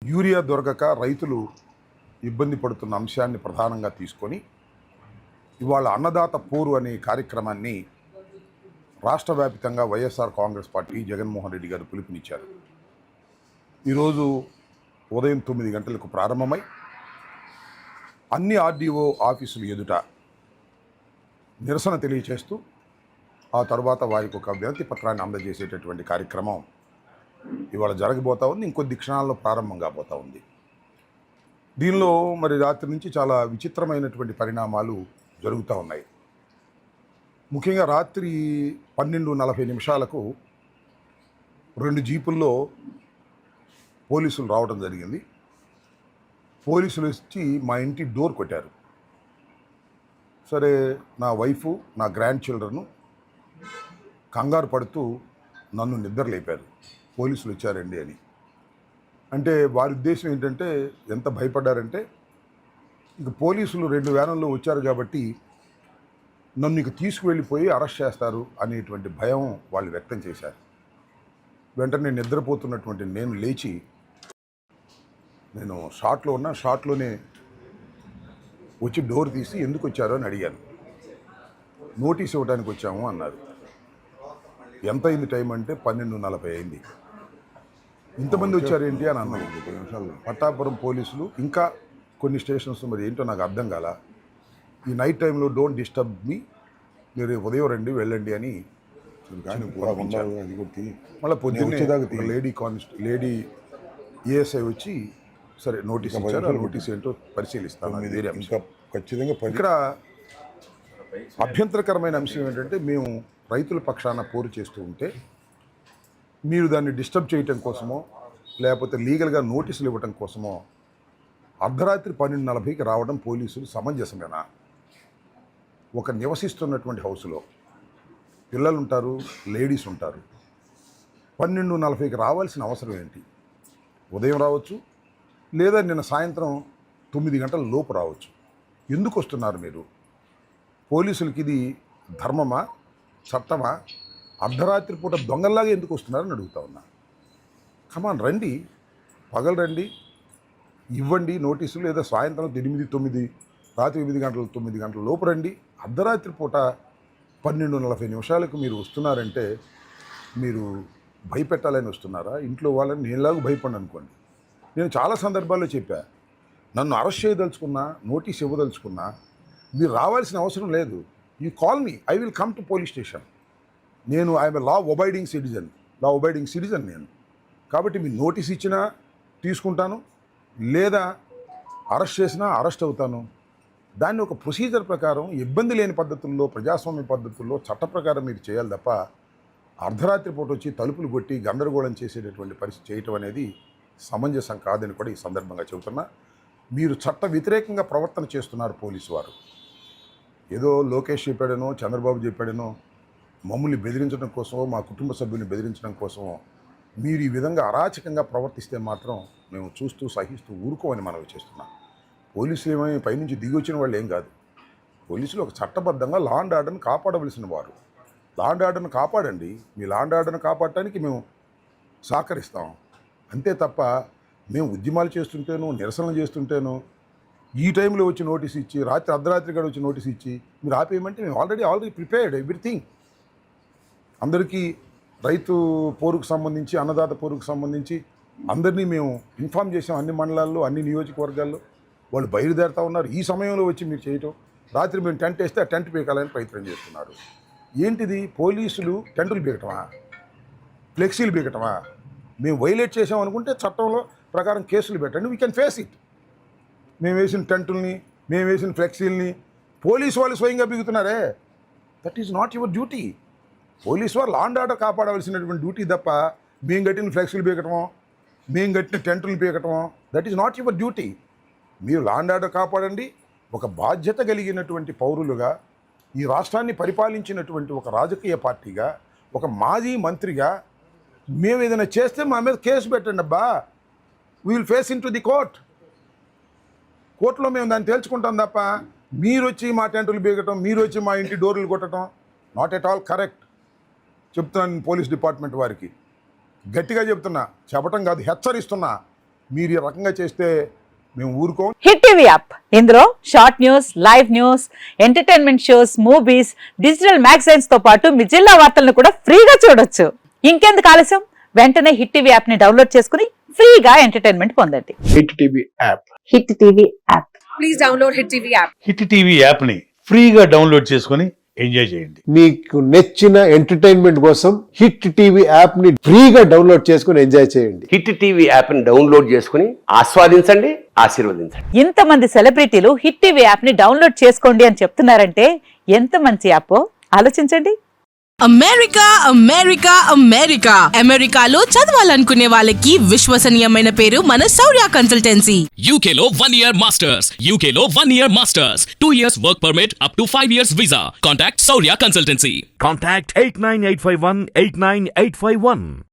Urea దొరకక రైతులు ఇబ్బంది పడుతున్న అంశాన్ని ప్రధానంగా తీసుకొని ఇవాళ అన్నదాత పోరు అనే కార్యక్రమాన్ని రాష్ట్ర వ్యాప్తంగా వైఎస్ఆర్ కాంగ్రెస్ పార్టీ జగన్మోహన్ రెడ్డి గారు పిలుపునిచ్చారు. ఈరోజు ఉదయం 9 గంటలకు ప్రారంభమై అన్ని ఆర్డీఓ ఆఫీసులు ఎదుట నిరసన తెలియచేస్తూ ఆ తర్వాత వారికి ఒక వినతి పత్రాన్ని అందజేసేటటువంటి కార్యక్రమం ఇవాళ జరగబోతా ఉంది. ఇంకొద్ది క్షణాల్లో ప్రారంభం కాబోతా ఉంది. దీనిలో మరి రాత్రి నుంచి చాలా విచిత్రమైనటువంటి పరిణామాలు జరుగుతూ ఉన్నాయి. ముఖ్యంగా రాత్రి 12:40 2 జీపుల్లో పోలీసులు రావడం జరిగింది. పోలీసులు వచ్చి మా ఇంటి డోర్ కొట్టారు. సరే, నా వైఫ్, నా గ్రాండ్ చిల్డ్రన్ కంగారు పడుతూ నన్ను నిద్ర లేపారు. పోలీసులు వచ్చారండి అని. అంటే వారి ఉద్దేశం ఏంటంటే, ఎంత భయపడ్డారంటే, ఇక పోలీసులు 2 వ్యాన్లలో వచ్చారు కాబట్టి నన్ను ఇక తీసుకువెళ్ళిపోయి అరెస్ట్ చేస్తారు అనేటువంటి భయం వాళ్ళు వ్యక్తం చేశారు. వెంటనే నిద్రపోతున్నటువంటి నేను లేచి, నేను షాట్లోనే వచ్చి డోర్ తీసి ఎందుకు వచ్చారో అని అడిగాను. నోటీస్ ఇవ్వడానికి వచ్చాము అన్నారు. ఎంత అయింది టైం అంటే 12:40 అయింది. ఇంతమంది వచ్చారేంటి అని అన్నాను. పట్టాపురం పోలీసులు ఇంకా కొన్ని స్టేషన్స్ మరి ఏంటో నాకు అర్థం కాల. ఈ నైట్ టైంలో డోంట్ డిస్టర్బ్ మీ, మీరు ఉదయం రండి వెళ్ళండి అని మళ్ళీ పొద్దున్నే లేడీ ఏఎస్ఐ వచ్చి సరే నోటీస్ ఇచ్చారు. ఆ నోటీస్ ఏంటో పరిశీలిస్తాను. ఖచ్చితంగా ఇక్కడ అభ్యంతరకరమైన అంశం ఏంటంటే, మేము రైతుల పక్షాన పోరు చేస్తూ ఉంటే మీరు దాన్ని డిస్టర్బ్ చేయటం కోసమో లేకపోతే లీగల్గా నోటీసులు ఇవ్వటం కోసమో అర్ధరాత్రి 12:40కి రావడం పోలీసులు సమంజసమేనా? ఒక నివసిస్తున్నటువంటి హౌస్లో పిల్లలు ఉంటారు, లేడీస్ ఉంటారు. 12:40కి రావాల్సిన అవసరం ఏంటి? ఉదయం రావచ్చు, లేదా నిన్న సాయంత్రం 9 గంటల లోపు రావచ్చు. ఎందుకు వస్తున్నారు మీరు? పోలీసులకి ఇది ధర్మమా, చట్టమా? అర్ధరాత్రి పూట దొంగల్లాగా ఎందుకు వస్తున్నారని అడుగుతా ఉన్నా. కమాన్, రండి, పగలు రండి, ఇవ్వండి నోటీసులు, లేదా సాయంత్రం 8-9 రాత్రి 9 గంటల లోపు రండి. అర్ధరాత్రి పూట 12:40 మీరు వస్తున్నారంటే మీరు భయపెట్టాలని వస్తున్నారా? ఇంట్లో వాళ్ళని నేనులాగా భయపడి అనుకోండి. నేను చాలా సందర్భాల్లో చెప్పా, నన్ను అరెస్ట్ చేయదలుచుకున్నా, నోటీస్ ఇవ్వదలుచుకున్నా మీరు రావాల్సిన అవసరం లేదు. You call me, I will come to police station. నేను ఐఎమ్ లా ఒబైడింగ్ సిటిజన్ నేను. కాబట్టి మీరు నోటీస్ ఇచ్చినా తీసుకుంటాను, లేదా అరెస్ట్ చేసినా అరెస్ట్ అవుతాను. దాన్ని ఒక ప్రొసీజర్ ప్రకారం, ఇబ్బంది లేని పద్ధతుల్లో, ప్రజాస్వామ్య పద్ధతుల్లో, చట్ట ప్రకారం మీరు చేయాలి తప్ప అర్ధరాత్రి పూట వచ్చి తలుపులు కొట్టి గందరగోళం చేసేటటువంటి పరిస్థితి చేయటం అనేది సమంజసం కాదని కూడా ఈ సందర్భంగా చెబుతున్నా. మీరు చట్ట వ్యతిరేకంగా ప్రవర్తన చేస్తున్నారు పోలీసు వారు. ఏదో లోకేష్ చెప్పాడనో, చంద్రబాబు చెప్పాడనో మమ్మల్ని బెదిరించడం కోసమో, మా కుటుంబ సభ్యుల్ని బెదిరించడం కోసమో మీరు ఈ విధంగా అరాచకంగా ప్రవర్తిస్తే మాత్రం మేము చూస్తూ సహిస్తూ ఊరుకోమని మనవి చేస్తున్నాం. పోలీసులు ఏమైనా పైనుంచి దిగి వచ్చిన వాళ్ళు ఏం కాదు. పోలీసులు ఒక చట్టబద్ధంగా లా అండ్ ఆర్డర్ని కాపాడవలసిన వారు. లా అండ్ ఆర్డర్ని కాపాడండి. మీ లా అండ్ ఆర్డర్ని కాపాడటానికి మేము సహకరిస్తాం. అంతే తప్ప మేము ఉద్యమాలు చేస్తుంటేనో, నిరసనలు చేస్తుంటేనో ఈ టైంలో వచ్చి నోటీస్ ఇచ్చి, అర్ధరాత్రి గడ వచ్చి నోటీస్ ఇచ్చి మీరు ఆపేయమంటే మేము ఆల్రెడీ ప్రిపేర్డ్ ఎవ్రీథింగ్. అందరికీ రైతు పోరుకు సంబంధించి, అన్నదాత పోరుకు సంబంధించి అందరినీ మేము ఇన్ఫామ్ చేసాం. అన్ని మండలాల్లో, అన్ని నియోజకవర్గాల్లో వాళ్ళు బయలుదేరుతూ ఉన్నారు. ఈ సమయంలో వచ్చి మీరు చేయటం, రాత్రి మేము టెంట్ వేస్తే ఆ టెంట్ పీకాలని ప్రయత్నం చేస్తున్నారు. ఏంటిది? పోలీసులు టెంటులు పీకటమా, ఫ్లెక్సీలు పీకటమా? మేము వైలేట్ చేసాం అనుకుంటే చట్టంలో ప్రకారం కేసులు పెట్టండి. We can face it. మేము వేసిన టెంటుల్ని, మేము వేసిన ఫ్లెక్సీల్ని పోలీసు వాళ్ళు స్వయంగా పీకుతున్నారే. That is not your duty. Police వారు లా అండ్ ఆర్డర్ కాపాడవలసినటువంటి డ్యూటీ తప్ప మేము కట్టిన ఫ్లెక్సీలు పీకటమో, మేము కట్టిన టెంటులు పీకటమో that is not your duty. మీరు లా అండ్ ఆర్డర్ కాపాడండి. ఒక బాధ్యత కలిగినటువంటి పౌరులుగా, ఈ రాష్ట్రాన్ని పరిపాలించినటువంటి ఒక రాజకీయ పార్టీగా, ఒక మాజీ మంత్రిగా మేము ఏదైనా చేస్తే మా మీద కేసు పెట్టండి అబ్బా. We will face in to the కోర్టులో మేము దాన్ని తేల్చుకుంటాం తప్ప మీరు వచ్చి మా టెంటులు బీగటం, మీరు వచ్చి మా ఇంటి డోర్లు కొట్టడం నాట్ ఎట్ ఆల్ కరెక్ట్. చెప్తున్నాను పోలీస్ డిపార్ట్మెంట్ వారికి, గట్టిగా చెప్తున్నా, చెప్పటం కాదు, హెచ్చరిస్తున్నా. మీరు ఈ రకంగా చేస్తే మేము ఊరుకోం. హిట్ టీవీ యాప్, ఇందులో short news, live news, entertainment shows, movies, digital magazines తో పాటు మీ జిల్లా వార్తలను కూడా ఫ్రీగా చూడొచ్చు. ఇంకెందుకు ఆలస్యం, వెంటనే హిట్ టీవీ యాప్ ని డౌన్లోడ్ చేసుకుని ఫ్రీగా ఎంటర్టైన్మెంట్ పొందండి. Hit TV app. Hit TV app. Please download Hit TV app. Hit TV యాప్ని ఫ్రీగా డౌన్లోడ్ చేసుకొని ఎంజాయ్ చేయండి. మీకు నచ్చిన ఎంటర్టైన్మెంట్ కోసం హిట్ టీవీ యాప్ ని ఫ్రీగా డౌన్లోడ్ చేసుకుని ఎంజాయ్ చేయండి. హిట్ టీవీ యాప్ని డౌన్లోడ్ చేసుకుని ఆస్వాదించండి, ఆశీర్వదించండి. ఇంతమంది సెలబ్రిటీలు హిట్ టీవీ యాప్ ని డౌన్లోడ్ చేసుకోండి అని చెప్తున్నారంటే ఎంత మంచి యాప్ ఆలోచించండి. అమెరికా అమెరికా అమెరికా అమెరికాలో చదవాలనుకునే వాళ్ళకి విశ్వసనీయమైన పేరు మన శౌర్య కన్సల్టెన్సీ. UK లో 1 year masters. UK లో 1 year masters. 2 years work permit up to 5 years visa. Contact Saurya Consultancy. Contact 89851 89851.